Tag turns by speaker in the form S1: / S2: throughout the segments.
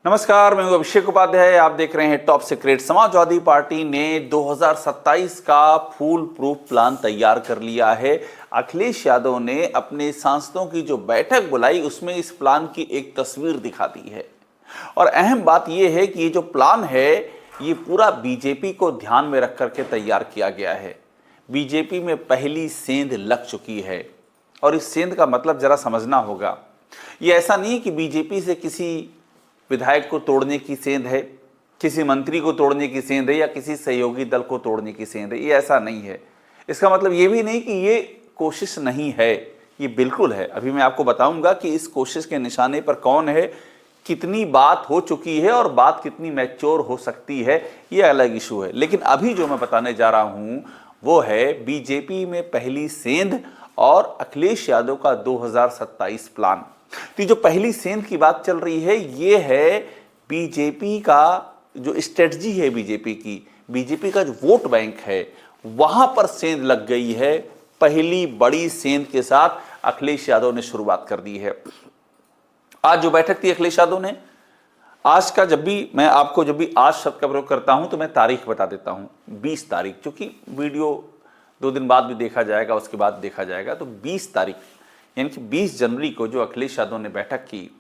S1: नमस्कार, मैं हूं अभिषेक उपाध्याय। आप देख रहे हैं टॉप सीक्रेट। समाजवादी पार्टी ने 2027 का फूल प्रूफ प्लान तैयार कर लिया है। अखिलेश यादव ने अपने सांसदों की जो बैठक बुलाई उसमें इस प्लान की एक तस्वीर दिखा दी है। और अहम बात यह है कि ये जो प्लान है ये पूरा बीजेपी को ध्यान में रख करके तैयार किया गया है। बीजेपी में पहली सेंध लग चुकी है और इस सेंध का मतलब जरा समझना होगा। ये ऐसा नहीं कि बीजेपी से किसी विधायक को तोड़ने की सेंध है, किसी मंत्री को तोड़ने की सेंध है या किसी सहयोगी दल को तोड़ने की सेंध है। ये ऐसा नहीं है। इसका मतलब ये भी नहीं कि ये कोशिश नहीं है, ये बिल्कुल है। अभी मैं आपको बताऊंगा कि इस कोशिश के निशाने पर कौन है, कितनी बात हो चुकी है और बात कितनी मैच्योर हो सकती है, ये अलग इशू है। लेकिन अभी जो मैं बताने जा रहा हूं वो है बीजेपी में पहली सेंध और अखिलेश यादव का 2027 प्लान। तो जो पहली सेंध की बात चल रही है ये है बीजेपी का जो स्ट्रेटजी है, बीजेपी का जो वोट बैंक है वहां पर सेंध लग गई है। पहली बड़ी सेंध के साथ अखिलेश यादव ने शुरुआत कर दी है। आज जो बैठक थी अखिलेश यादव ने, आज का जब भी आज शब्द का प्रयोग करता हूं तो मैं तारीख बता देता हूं, 20 तारीख, क्योंकि वीडियो 2 दिन बाद भी देखा जाएगा, उसके बाद देखा जाएगा। तो 20 तारीख यानी कि 20 जनवरी को जो अखिलेश यादव ने बैठक की,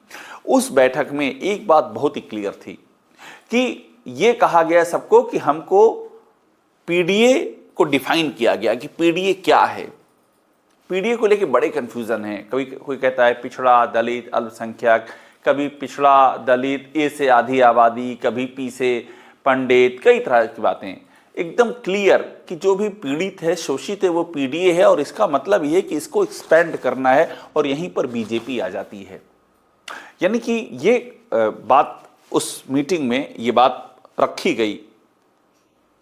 S1: उस बैठक में एक बात बहुत ही क्लियर थी कि ये कहा गया सबको कि हमको पीडीए को डिफाइन किया गया कि पीडीए क्या है। पीडीए को लेके बड़े कंफ्यूजन है। कभी कोई कहता है पिछड़ा, दलित, अल्पसंख्यक, कभी पिछड़ा, दलित, ए से आधी आबादी, कभी पी से पंडित, कई तरह की बातें। एकदम क्लियर कि जो भी पीड़ित है, शोषित है, वो पीडीए है और इसका मतलब ये है कि इसको एक्सपेंड करना है और यहीं पर बीजेपी आ जाती है। यानी कि ये बात उस मीटिंग में ये बात रखी गई,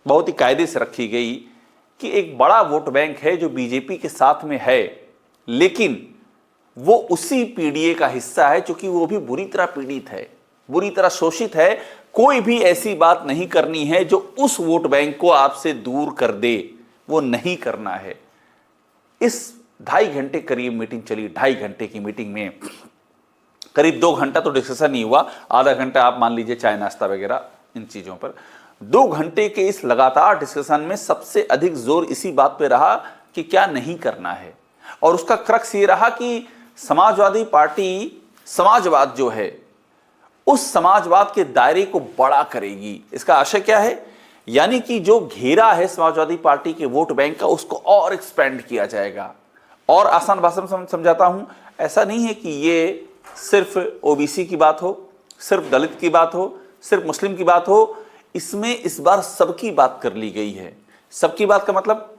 S1: बहुत ही कायदे से रखी गई कि एक बड़ा वोट बैंक है जो बीजेपी के साथ में है, लेकिन वो उसी पीडीए का हिस्सा है क्योंकि वो भी बुरी तरह पीड़ित है, बुरी तरह शोषित है। कोई भी ऐसी बात नहीं करनी है जो उस वोट बैंक को आपसे दूर कर दे, वो नहीं करना है। इस 2.5 घंटे करीब मीटिंग चली। 2.5 घंटे की मीटिंग में करीब 2 घंटा तो डिस्कशन नहीं हुआ, आधा घंटा आप मान लीजिए चाय नाश्ता वगैरह इन चीजों पर। 2 घंटे के इस लगातार डिस्कशन में सबसे अधिक जोर इसी बात पे रहा कि क्या नहीं करना है, और उसका क्रक्स ये रहा कि समाजवादी पार्टी समाजवाद जो है उस समाजवाद के दायरे को बड़ा करेगी। इसका आशय क्या है, यानी कि जो घेरा है समाजवादी पार्टी के वोट बैंक का उसको और एक्सपेंड किया जाएगा। और आसान भाषा में समझाता हूं, ऐसा नहीं है कि ये सिर्फ ओबीसी की बात हो, सिर्फ दलित की बात हो, सिर्फ मुस्लिम की बात हो। इसमें इस बार सबकी बात कर ली गई है। सबकी बात का मतलब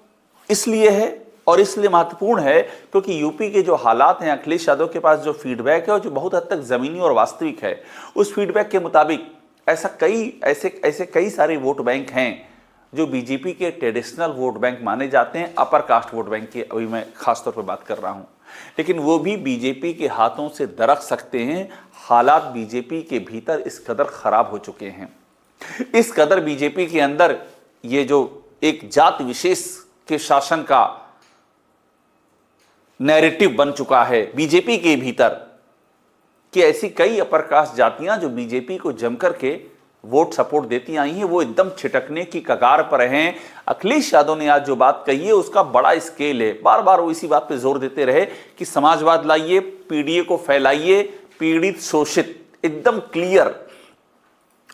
S1: इसलिए है और इसलिए महत्वपूर्ण है क्योंकि यूपी के जो हालात हैं, अखिलेश यादव के पास जो फीडबैक है और जो बहुत हद तक जमीनी और वास्तविक है, उस फीडबैक के मुताबिक ऐसे कई सारे वोट बैंक हैं जो बीजेपी के ट्रेडिशनल वोट बैंक माने जाते हैं, अपर कास्ट वोट बैंक की अभी मैं खासतौर पर बात कर रहा हूं, लेकिन वो भी बीजेपी के हाथों से दरक सकते हैं। हालात बीजेपी के भीतर इस कदर खराब हो चुके हैं, इस कदर बीजेपी के अंदर ये जो एक जात विशेष के शासन का नैरेटिव बन चुका है बीजेपी के भीतर कि ऐसी कई अपर कास्ट जातियां जो बीजेपी को जमकर के वोट सपोर्ट देती आई हैं, वो एकदम छिटकने की कगार पर हैं। अखिलेश यादव ने आज जो बात कही है उसका बड़ा स्केल है। बार बार वो इसी बात पे जोर देते रहे कि समाजवाद लाइए, पीडीए को फैलाइए, पीड़ित शोषित, एकदम क्लियर,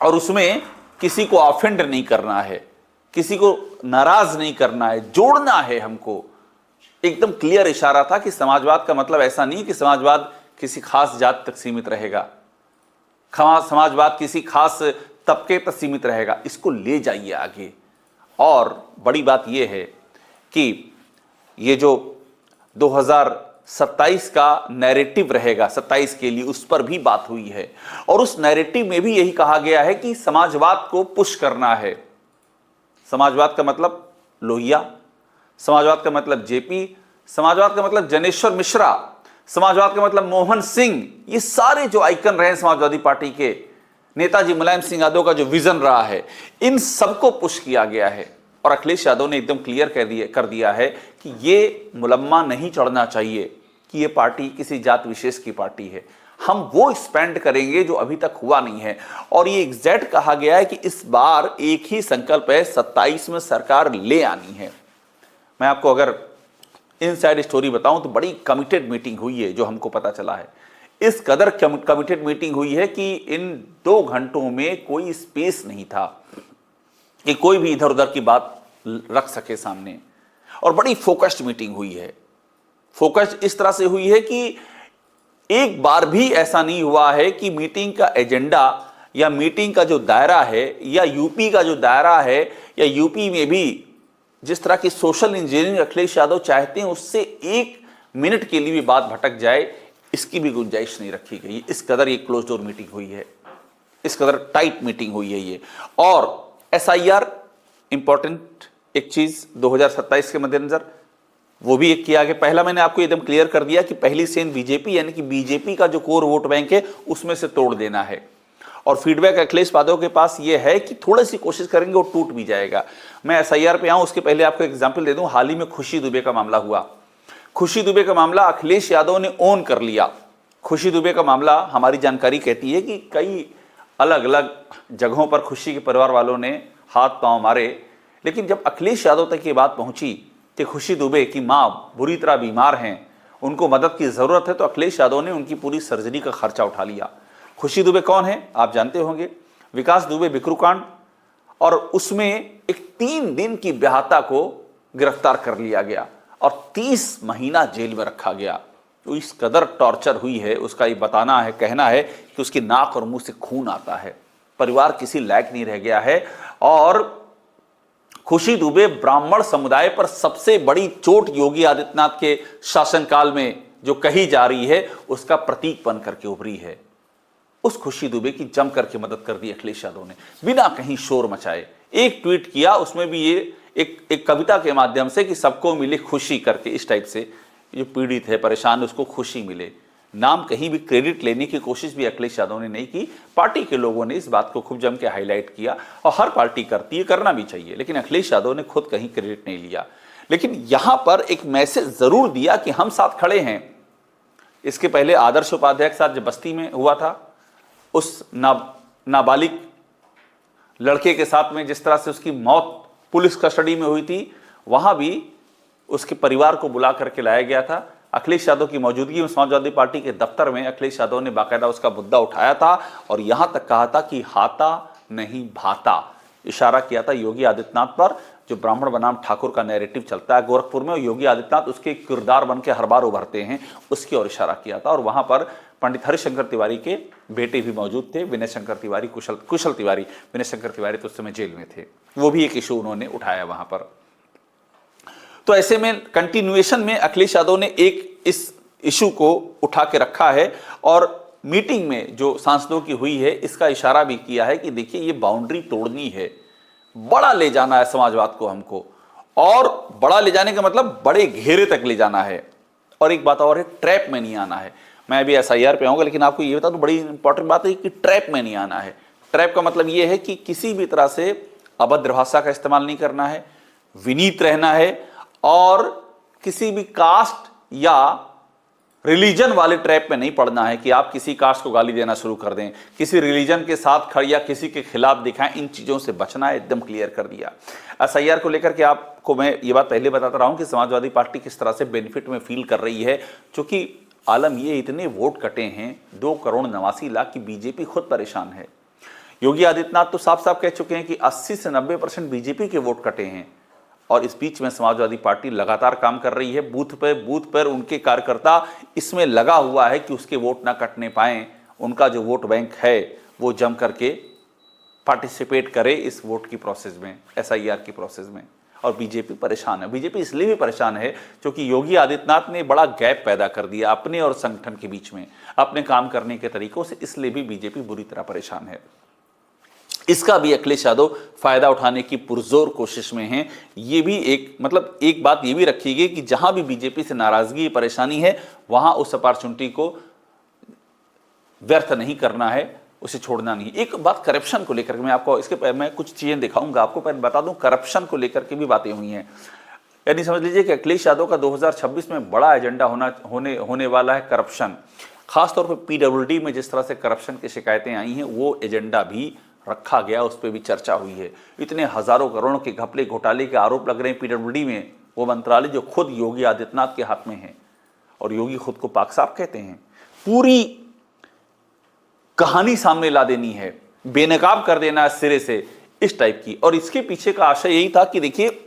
S1: और उसमें किसी को ऑफेंड नहीं करना है, किसी को नाराज नहीं करना है, जोड़ना है हमको। एकदम क्लियर इशारा था कि समाजवाद का मतलब ऐसा नहीं कि समाजवाद किसी खास जात तक सीमित रहेगा, समाजवाद किसी खास तबके तक सीमित रहेगा, इसको ले जाइए आगे। और बड़ी बात यह है कि ये जो 2027 का नैरेटिव रहेगा 27 के लिए, उस पर भी बात हुई है और उस नैरेटिव में भी यही कहा गया है कि समाजवाद को पुश करना है। समाजवाद का मतलब लोहिया, समाजवाद का मतलब जेपी, समाजवाद का मतलब जनेश्वर मिश्रा, समाजवाद का मतलब मोहन सिंह, ये सारे जो आइकन रहे हैं समाजवादी पार्टी के, नेताजी मुलायम सिंह यादव का जो विजन रहा है, इन सबको पुश किया गया है। और अखिलेश यादव ने एकदम क्लियर कर दिया है कि ये मुलम्मा नहीं चढ़ना चाहिए कि ये पार्टी किसी जात विशेष की पार्टी है। हम वो स्पेंड करेंगे जो अभी तक हुआ नहीं है। और ये एग्जैक्ट कहा गया है कि इस बार एक ही संकल्प है, 27 में सरकार ले आनी है। मैं आपको अगर इनसाइड स्टोरी बताऊं तो बड़ी कमिटेड मीटिंग हुई है, जो हमको पता चला है। इस कदर कमिटेड मीटिंग हुई है कि इन 2 घंटों में कोई स्पेस नहीं था कि कोई भी इधर उधर की बात रख सके सामने। और बड़ी फोकस्ड मीटिंग हुई है। फोकस्ड इस तरह से हुई है कि एक बार भी ऐसा नहीं हुआ है कि मीटिंग का एजेंडा या मीटिंग का जो दायरा है या यूपी का जो दायरा है या यूपी में भी जिस तरह की सोशल इंजीनियरिंग अखिलेश यादव चाहते हैं उससे 1 मिनट के लिए भी बात भटक जाए, इसकी भी गुंजाइश नहीं रखी गई। इस कदर ये क्लोज डोर मीटिंग हुई है, इस कदर टाइट मीटिंग हुई है ये। और एसआईआर इंपॉर्टेंट एक चीज 2027 के मद्देनजर वो भी एक किया गया। पहला मैंने आपको एकदम क्लियर कर दिया कि पहली सेंध बीजेपी, यानी कि बीजेपी का जो कोर वोट बैंक है उसमें से तोड़ देना है। और फीडबैक अखिलेश यादव के पास ये है कि थोड़ी सी कोशिश करेंगे वो टूट भी जाएगा। मैं एसआईआर पे आऊं उसके पहले आपको एग्जाम्पल दे दूं। हाल ही में खुशी दुबे का मामला हुआ। खुशी दुबे का मामला अखिलेश यादव ने ओन कर लिया। खुशी दुबे का मामला हमारी जानकारी कहती है कि कई अलग अलग जगहों पर खुशी के परिवार वालों ने हाथ पांव मारे, लेकिन जब अखिलेश यादव तक ये बात पहुंची कि खुशी दुबे की मां बुरी तरह बीमार हैं, उनको मदद की जरूरत है, तो अखिलेश यादव ने उनकी पूरी सर्जरी का खर्चा उठा लिया। खुशी दुबे कौन है आप जानते होंगे, विकास दुबे बिक्रू कांड, और उसमें एक 3 दिन की ब्याहता को गिरफ्तार कर लिया गया और 30 महीना जेल में रखा गया। तो इस कदर टॉर्चर हुई है, उसका ये बताना है, कहना है कि उसकी नाक और मुंह से खून आता है, परिवार किसी लायक नहीं रह गया है। और खुशी दुबे ब्राह्मण समुदाय पर सबसे बड़ी चोट योगी आदित्यनाथ के शासनकाल में जो कही जा रही है उसका प्रतीक बन करके उभरी है। उस खुशी दुबे की जम करके मदद कर दी अखिलेश यादव ने, बिना कहीं शोर मचाए। एक ट्वीट किया, उसमें भी ये एक कविता के माध्यम से कि सबको मिले खुशी करके, इस टाइप से, जो पीड़ित है परेशान उसको खुशी मिले। नाम कहीं भी क्रेडिट लेने की कोशिश भी अखिलेश यादव ने नहीं की। पार्टी के लोगों ने इस बात को खूब जम के हाईलाइट किया और हर पार्टी करती है, करना भी चाहिए, लेकिन अखिलेश यादव ने खुद कहीं क्रेडिट नहीं लिया। लेकिन यहां पर एक मैसेज जरूर दिया कि हम साथ खड़े हैं। इसके पहले आदर्श उपाध्याय के साथ जब बस्ती में हुआ था, उस नाबालिग लड़के के साथ में जिस तरह से उसकी मौत पुलिस कस्टडी में हुई थी, वहां भी उसके परिवार को बुला करके लाया गया था। अखिलेश यादव की मौजूदगी में समाजवादी पार्टी के दफ्तर में अखिलेश यादव ने बाकायदा उसका मुद्दा उठाया था और यहां तक कहा था कि हाथा नहीं भाता, इशारा किया था योगी आदित्यनाथ पर। जो ब्राह्मण बनाम ठाकुर का नैरेटिव चलता है गोरखपुर में, और योगी आदित्यनाथ उसके किरदार बन के हर बार उभरते हैं, उसकी ओर इशारा किया था। और वहां पर पंडित हरिशंकर तिवारी के बेटे भी मौजूद थे, विनय शंकर तिवारी, कुशल तिवारी। विनय शंकर तिवारी तो उस समय जेल में थे, वो भी एक इशू उन्होंने उठाया वहां पर। तो ऐसे में कंटिन्यूएशन में अखिलेश यादव ने एक इस इशू को उठा के रखा है और मीटिंग में जो सांसदों की हुई है इसका इशारा भी किया है कि देखिए ये बाउंड्री तोड़नी है, बड़ा ले जाना है समाजवाद को हमको, और बड़ा ले जाने का मतलब बड़े घेरे तक ले जाना है। और एक बात और है, ट्रैप में नहीं आना है। मैं अभी एसआईआर पे आऊंगा, लेकिन आपको ये बता दूं बड़ी इंपॉर्टेंट बात है कि ट्रैप में नहीं आना है। ट्रैप का मतलब ये है कि किसी भी तरह से अभद्र भाषा का इस्तेमाल नहीं करना है, विनीत रहना है, और किसी भी कास्ट या रिलीजन वाले ट्रैप में नहीं पड़ना है कि आप किसी कास्ट को गाली देना शुरू कर दें, किसी रिलीजन के साथ खड़े या किसी के खिलाफ दिखाएं। इन चीजों से बचना है, एकदम क्लियर कर दिया। एसआईआर को लेकर के आपको मैं ये बात पहले बताता रहा हूं कि समाजवादी पार्टी किस तरह से बेनिफिट में फील कर रही है, क्योंकि आलम ये इतने वोट कटे हैं 2,89,00,000 की, बीजेपी खुद परेशान है। योगी आदित्यनाथ तो साफ साफ कह चुके हैं कि 80 से 90% बीजेपी के वोट कटे हैं, और इस बीच में समाजवादी पार्टी लगातार काम कर रही है। बूथ पर उनके कार्यकर्ता इसमें लगा हुआ है कि उसके वोट ना कटने पाएं, उनका जो वोट बैंक है वो जम करके पार्टिसिपेट करे इस वोट की प्रोसेस में, एसआईआर की प्रोसेस में। और बीजेपी परेशान है। बीजेपी इसलिए भी परेशान है क्योंकि योगी आदित्यनाथ ने बड़ा गैप पैदा कर दिया अपने और संगठन के बीच में, अपने काम करने के तरीकों से, इसलिए भी बीजेपी बुरी तरह परेशान है। इसका भी अखिलेश यादव फायदा उठाने की पुरजोर कोशिश में हैं। ये भी एक बात ये भी रखी गई कि जहां भी बीजेपी से नाराजगी परेशानी है वहां उस अपॉर्चुनिटी को व्यर्थ नहीं करना है, उसे छोड़ना नहीं। एक बात करप्शन को लेकर मैं आपको मैं कुछ चीजें दिखाऊंगा आपको, पहले बता दूं करप्शन को लेकर के भी बातें हुई हैं। यानी समझ लीजिए कि अखिलेश यादव का 2026 में बड़ा एजेंडा होने वाला है करप्शन। खासतौर पर पीडब्ल्यूडी में जिस तरह से करप्शन की शिकायतें आई हैं, वो एजेंडा भी रखा गया, उस पर भी चर्चा हुई है। इतने हजारों करोड़ों के घपले घोटाले के आरोप लग रहे हैं पीडब्ल्यूडी में, वो मंत्रालय जो खुद योगी आदित्यनाथ के हाथ में है, और योगी खुद को पाक साफ कहते हैं। पूरी कहानी सामने ला देनी है, बेनकाब कर देना है सिरे से, इस टाइप की। और इसके पीछे का आशय यही था कि देखिए,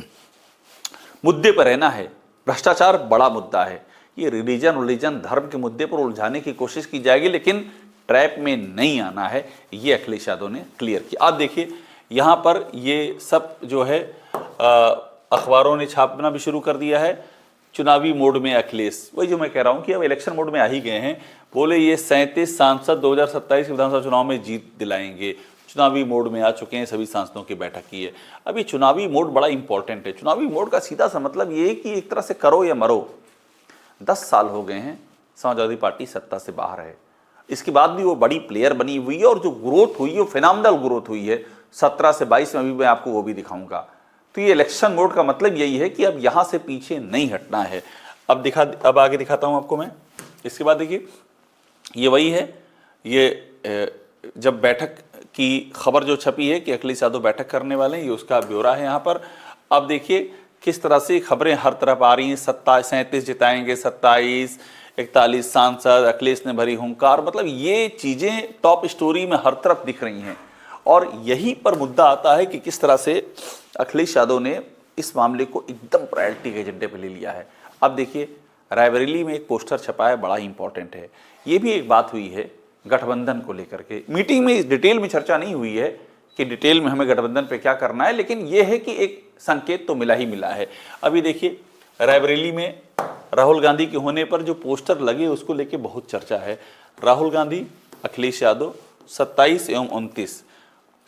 S1: मुद्दे पर रहना है, भ्रष्टाचार बड़ा मुद्दा है, ये रिलीजन धर्म के मुद्दे पर उलझाने की कोशिश की जाएगी, लेकिन ट्रैप में नहीं आना है, ये अखिलेश यादव ने क्लियर किया। आप देखिए यहाँ पर ये सब जो है अखबारों ने छापना भी शुरू कर दिया है। चुनावी मोड में अखिलेश, वही जो मैं कह रहा हूँ कि अब इलेक्शन मोड में आ ही गए हैं। बोले ये 37 सांसद 2027 विधानसभा चुनाव में जीत दिलाएंगे, चुनावी मोड में आ चुके हैं, सभी सांसदों की बैठक की है। अभी चुनावी मोड बड़ा इंपॉर्टेंट है। चुनावी मोड का सीधा सा मतलब ये है कि एक तरह से करो या मरो। 10 साल हो गए हैं समाजवादी पार्टी सत्ता से बाहर है, इसके बाद भी वो बड़ी प्लेयर बनी हुई है, और जो ग्रोथ हुई है वो फिनोमिनल ग्रोथ हुई है 17 से 22 में, अभी मैं आपको वो भी दिखाऊंगा। तो ये इलेक्शन मोड का मतलब यही है कि अब यहाँ से पीछे नहीं हटना है। अब आगे दिखाता हूँ आपको मैं। इसके बाद देखिए, ये वही है, ये जब बैठक की खबर जो छपी है कि अखिलेश यादव बैठक करने वाले हैं, ये उसका ब्यौरा है यहाँ पर। अब देखिए किस तरह से खबरें हर तरफ आ रही हैं। 37 जिताएंगे, 27, 41 सांसद, अखिलेश ने भरी हुंकार, मतलब ये चीज़ें टॉप स्टोरी में हर तरफ दिख रही हैं। और यहीं पर मुद्दा आता है कि किस तरह से अखिलेश यादव ने इस मामले को एकदम प्रायोरिटी के एजेंडे पर ले लिया है। अब देखिए, रायबरेली में एक पोस्टर छपा है, बड़ा इंपॉर्टेंट है। ये भी एक बात हुई है गठबंधन को लेकर के। मीटिंग में इस डिटेल में चर्चा नहीं हुई है कि डिटेल में हमें गठबंधन पे क्या करना है, लेकिन यह है कि एक संकेत तो मिला ही मिला है। अभी देखिए, रायबरेली में राहुल गांधी के होने पर जो पोस्टर लगे उसको लेके बहुत चर्चा है। राहुल गांधी, अखिलेश यादव, 27 एवं 29,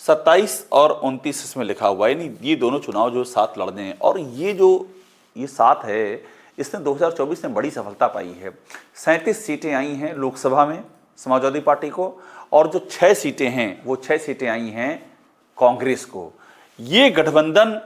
S1: 27 और 29 इसमें लिखा हुआ है, यानी ये दोनों चुनाव जो साथ लड़ने हैं। और ये साथ है, इसने 2024 में बड़ी सफलता पाई है। 37 सीटें आई हैं लोकसभा में समाजवादी पार्टी को, और जो 6 सीटें हैं वो 6 सीटें आई हैं कांग्रेस को। ये गठबंधन,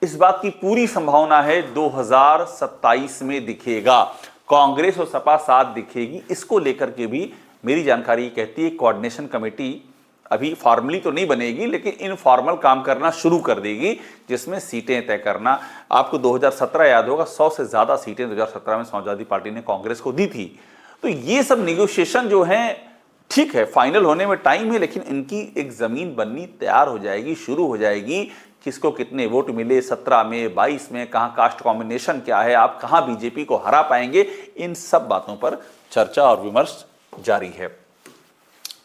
S1: इस बात की पूरी संभावना है 2027 में दिखेगा, कांग्रेस और सपा साथ दिखेगी। इसको लेकर के भी मेरी जानकारी कहती है कोऑर्डिनेशन कमेटी अभी फॉर्मली तो नहीं बनेगी, लेकिन इनफॉर्मल काम करना शुरू कर देगी, जिसमें सीटें तय करना। आपको 2017 याद होगा, 100 से ज्यादा सीटें 2017 में समाजवादी पार्टी ने कांग्रेस को दी थी। तो ये सब नेगोशिएशन जो है, ठीक है, फाइनल होने में टाइम है, लेकिन इनकी एक जमीन बननी तैयार हो जाएगी, शुरू हो जाएगी। किसको कितने वोट मिले 17 में, 22 में, कहाँ कास्ट कॉम्बिनेशन क्या है, आप कहाँ बीजेपी को हरा पाएंगे, इन सब बातों पर चर्चा और विमर्श जारी है।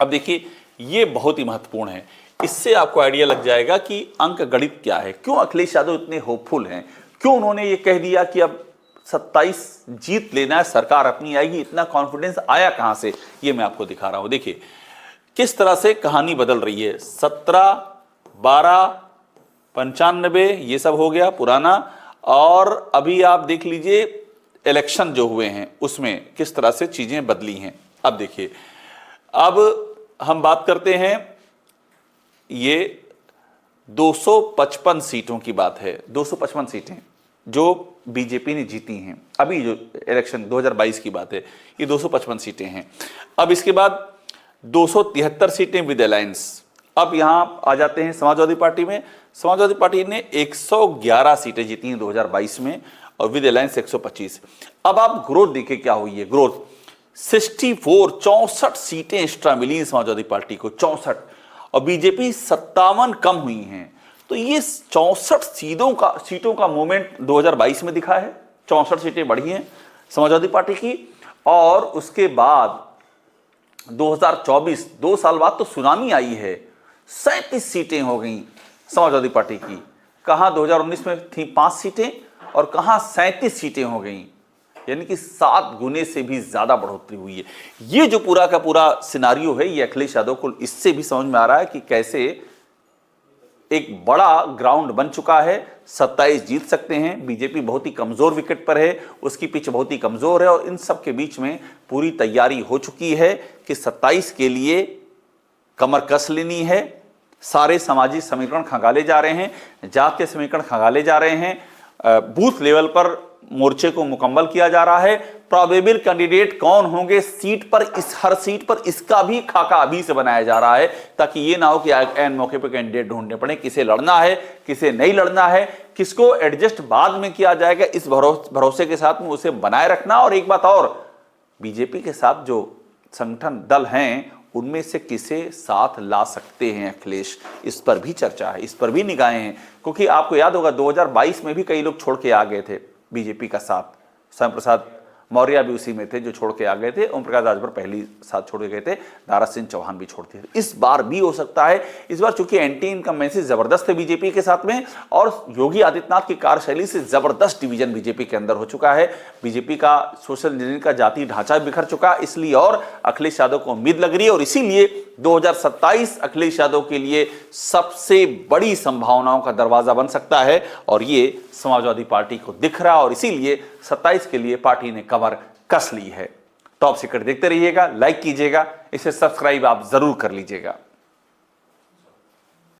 S1: अब देखिए, ये बहुत ही महत्वपूर्ण है। इससे आपको आइडिया लग जाएगा कि अंक गणित क्या है, क्यों अखिलेश यादव इतने होपफुल हैं, क्यों उन्होंने ये कह दिया कि अब 27 जीत लेना है, सरकार अपनी आएगी। इतना कॉन्फिडेंस आया कहां से, ये मैं आपको दिखा रहा हूं। देखिए किस तरह से कहानी बदल रही है। 17, 12, 95 ये सब हो गया पुराना, और अभी आप देख लीजिए इलेक्शन जो हुए हैं उसमें किस तरह से चीजें बदली हैं। अब देखिए, अब हम बात करते हैं, ये 255 सीटों की बात है। 255 सीटें जो बीजेपी ने जीती हैं, अभी जो इलेक्शन 2022 की बात है, ये 255 सीटें हैं। अब इसके बाद 273 सीटें विद अलायंस। अब यहां आ जाते हैं समाजवादी पार्टी में। समाजवादी पार्टी ने 111 सीटें जीती हैं 2022 में, और विद अलायंस 125। अब आप ग्रोथ देखिए क्या हुई है, ग्रोथ 64 सीटें एक्स्ट्रा मिली हैं समाजवादी पार्टी को, 64, और बीजेपी 57 कम हुई हैं। तो ये 64 सीटों का मूवमेंट 2022 में दिखा है। 64 सीटें बढ़ी हैं समाजवादी पार्टी की। और उसके बाद 2024, 2 साल बाद तो सुनामी आई है, 37 सीटें हो गई समाजवादी पार्टी की। कहां 2019 में थी 5 सीटें, और कहां 37 सीटें हो गई, यानी कि 7 गुने से भी ज्यादा बढ़ोतरी हुई है। ये जो पूरा का पूरा सिनारियो है, ये अखिलेश यादव को इससे भी समझ में आ रहा है कि कैसे एक बड़ा ग्राउंड बन चुका है, 27 जीत सकते हैं। बीजेपी बहुत ही कमजोर विकेट पर है, उसकी पिच बहुत ही कमजोर है, और इन सब के बीच में पूरी तैयारी हो चुकी है कि 27 के लिए कमर कस लेनी है। सारे सामाजिक समीकरण खंगाले जा रहे हैं, जातीय समीकरण खंगाले जा रहे हैं, बूथ लेवल पर मोर्चे को मुकम्मल किया जा रहा है। प्रोबेबल कैंडिडेट कौन होंगे सीट पर, इस हर सीट पर, इसका भी खाका अभी से बनाया जा रहा है, ताकि ये ना हो कि एन मौके पर कैंडिडेट ढूंढने पड़े, किसे लड़ना है किसे नहीं लड़ना है, किसको एडजस्ट बाद में किया जाएगा, इस भरोसे के साथ में उसे बनाए रखना। और एक बात और, बीजेपी के साथ जो संगठन दल हैं उनमें से किसे साथ ला सकते हैं अखिलेश, इस पर भी चर्चा है, इस पर भी निगाहें हैं। क्योंकि आपको याद होगा 2022 में भी कई लोग छोड़ के आ गए थे बीजेपी का साथ, श्याम प्रसाद मौर्य भी उसी में थे जो छोड़ के आ गए थे, ओम प्रकाश राजभर पहली साथ छोड़ के गए थे, दारा सिंह चौहान भी छोड़ दिए थे। इस बार भी हो सकता है। इस बार चूंकि एंटी इनकम्बेंसी जबरदस्त है बीजेपी के साथ में, और योगी आदित्यनाथ की कार्यशैली से जबरदस्त डिवीजन बीजेपी के अंदर हो चुका है। बीजेपी का सोशल इंजीनियरिंग का जाति ढांचा बिखर चुका, इसलिए और अखिलेश यादव को उम्मीद लग रही है। और इसीलिए 2027 अखिलेश यादव के लिए सबसे बड़ी संभावनाओं का दरवाजा बन सकता है, और ये समाजवादी पार्टी को दिख रहा, और इसीलिए 27 के लिए पार्टी ने कमर कस ली है। टॉप सीक्रेट देखते रहिएगा, लाइक कीजिएगा, इसे सब्सक्राइब आप जरूर कर लीजिएगा।